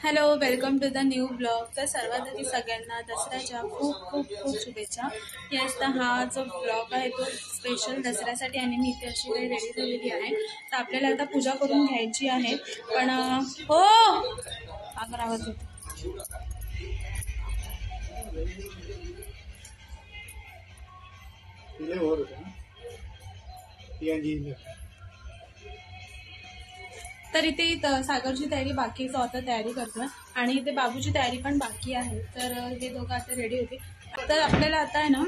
Hello, welcome to the new vlog. तर सर्वात आधी सगळ्यांना दसऱ्याच्या खूप खूप खूप शुभेच्छा। येस, तर हा जो ब्लॉग आहे तो स्पेशल दसऱ्यासाठी आणि मी इथे अशी काही रेडी झालेली आहे। तर आपल्याला आता पूजा करून घ्यायची आहे, पण हो आवाज होतो। तर इथे सागरची तयारी बाकी आहे, तो आता तयारी करतोय आणि इथे बाबूची तयारी पण बाकी आहे। तर हे दोघं आता रेडी होते। तर आपल्याला आता आहे ना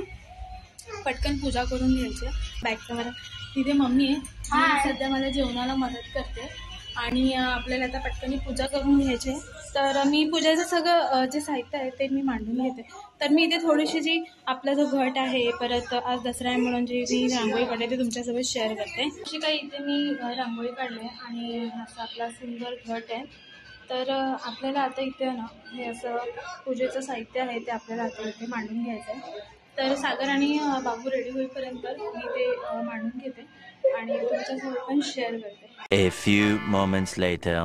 पटकन पूजा करून घ्यायची। बॅक कॅमेरा तिथे मम्मी आहे, सध्या मला जेवणाला मदत करते आणि आपल्याला आता पटकन पूजा करून घ्यायची। तर मी पूजेचं सगळं जे साहित्य आहे ते मी मांडून घेते। तर मी इथे थोडीशी जी आपला जो घट आहे, परत आज दसरा आहे म्हणून जी मी रांगोळी काढते ते तुमच्यासोबत शेअर करते। अशी काही इथे मी रांगोळी काढली आणि असा आपला सुंदर घट आहे। तर आपल्याला आता इथे ना हे असं पूजेचं साहित्य आहे ते आपल्याला आता इथे मांडून घ्यायचं आहे। तर सागर आणि बाबू रेडी होईपर्यंत मी ते मांडून घेते आणि तुमच्यासोबत पण शेअर करते। A few moments later.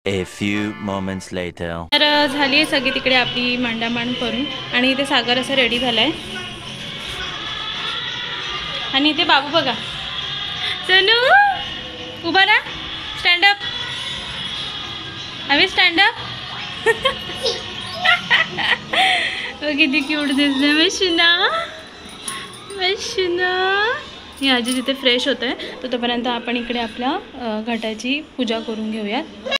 A few moments later. तर झाली आहे सगळी तिकडे आपली मांडामांड करून आणि इथे सागर असं रेडी झालाय आणि इथे बाबू बघा, चनू उभा ना, स्टँड अप, आम्ही स्टँड अप। किती क्यूट दिसते मशीना मशीना। ही आजी तिथे फ्रेश होत आहे, तर तोपर्यंत आपण इकडे आपल्या घटाची पूजा करून घेऊयात।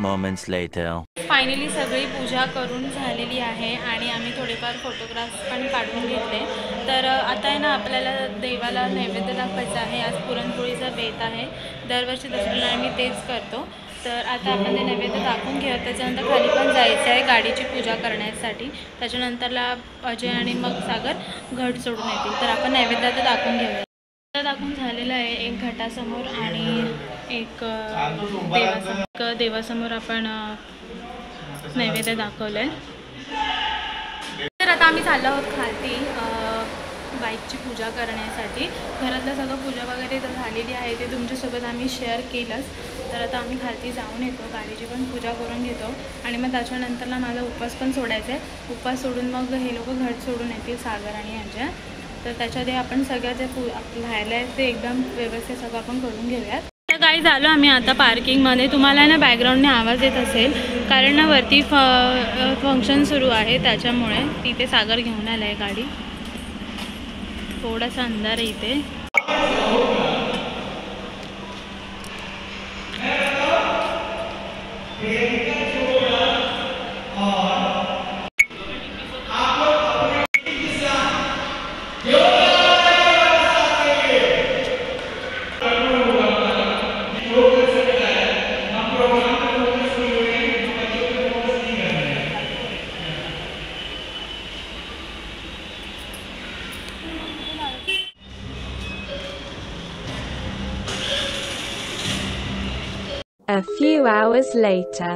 moments later. फायनली सगळी पूजा करून झालेली आहे आणि आम्ही थोडेफार फोटोग्राफ्स पण काढून घेतले. तर आता आहे ना आपल्याला देवाला नैवेद्य दाखवायचा आहे. आज पुरणपोळीचा बेत आहे. दरवर्षी दसऱ्याला आम्ही तेच करतो. तर आता आपण ते नैवेद्य दाखवून घेऊ. त्याच्यानंतर खाली पण जायचं आहे गाडीची पूजा करण्यासाठी. त्याच्यानंतरला अजय आणि मग सागर घट सोडून येतील. तर आपण नैवेद्य तर दाखवून घेऊया. दाखवून झालेलं आहे एक घटासमोर आणि एक देवासमोर आपण नैवेद्य दाखवलं आहे. तर आता आम्ही चाललो आहोत खाली बाईकची पूजा करण्यासाठी. घरातलं सगळं पूजा वगैरे तर झालेली आहे ते तुमच्यासोबत आम्ही शेअर केलंच. तर आता आम्ही खाली जाऊन येतो, गाडीची पण पूजा करून घेतो आणि मग त्याच्यानंतरला माझा उपवास पण सोडायचा आहे. उपवास सोडून मग हे लोक घट सोडून येतील, सागर आणि अजय. तर त्याच्यामध्ये आपण सगळं जे राहिलं आहे ते एकदम व्यवस्थित सगळं आपण करून घेऊयात. तर काही झालं आम्ही आता पार्किंगमध्ये. तुम्हाला ना बॅकग्राऊंडने आवाज येत असेल कारण ना वरती फंक्शन सुरू आहे त्याच्यामुळे. तिथे सागर घेऊन आला आहे गाडी. थोडासा अंधार आहे इथे. A few hours later.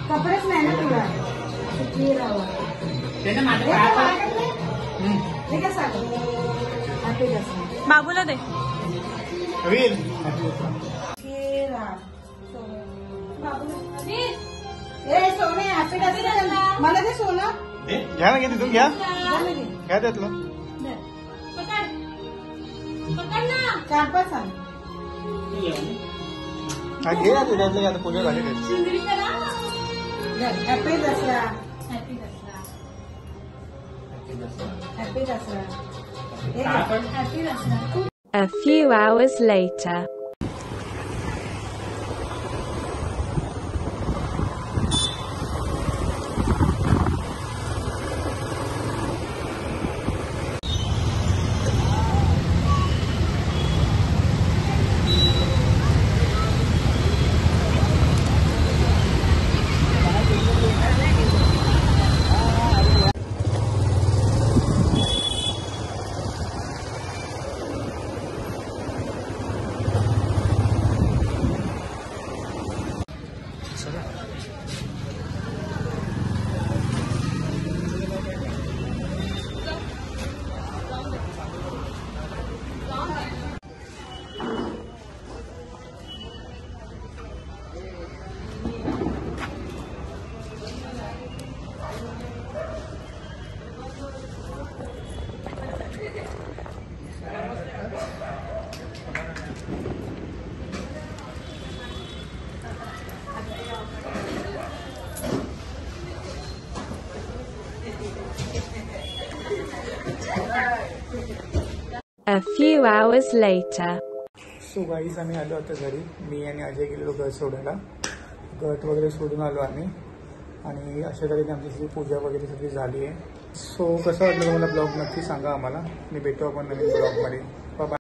कपडेच नाही ना तुला बाबूला दे. सोने हॅपी दसरा. मला ते सोनं घ्या ना, घ्या तिथून घ्या, घ्या त्यातलं. चार पाच सांग. हा घे ना त्यातलं, आता पूजा झाली त्याची. Happy Dasara. Happy Dasara. Happy Dasara. Happy Dasara. A few hours later. A few hours later. So guys आम्ही आलो आता घरी. मी आणि अजय गेलेलो घट सोडायला. घट वगैरे सोडून आलो आम्ही आणि अशा तऱ्हेने आमची सगळी पूजा वगैरे सगळी झाली आहे. सो कसं वाटलं तुम्हाला ब्लॉग नक्की सांगा आम्हाला. मी भेटू आपण नवीन ब्लॉगमध्ये. बाय.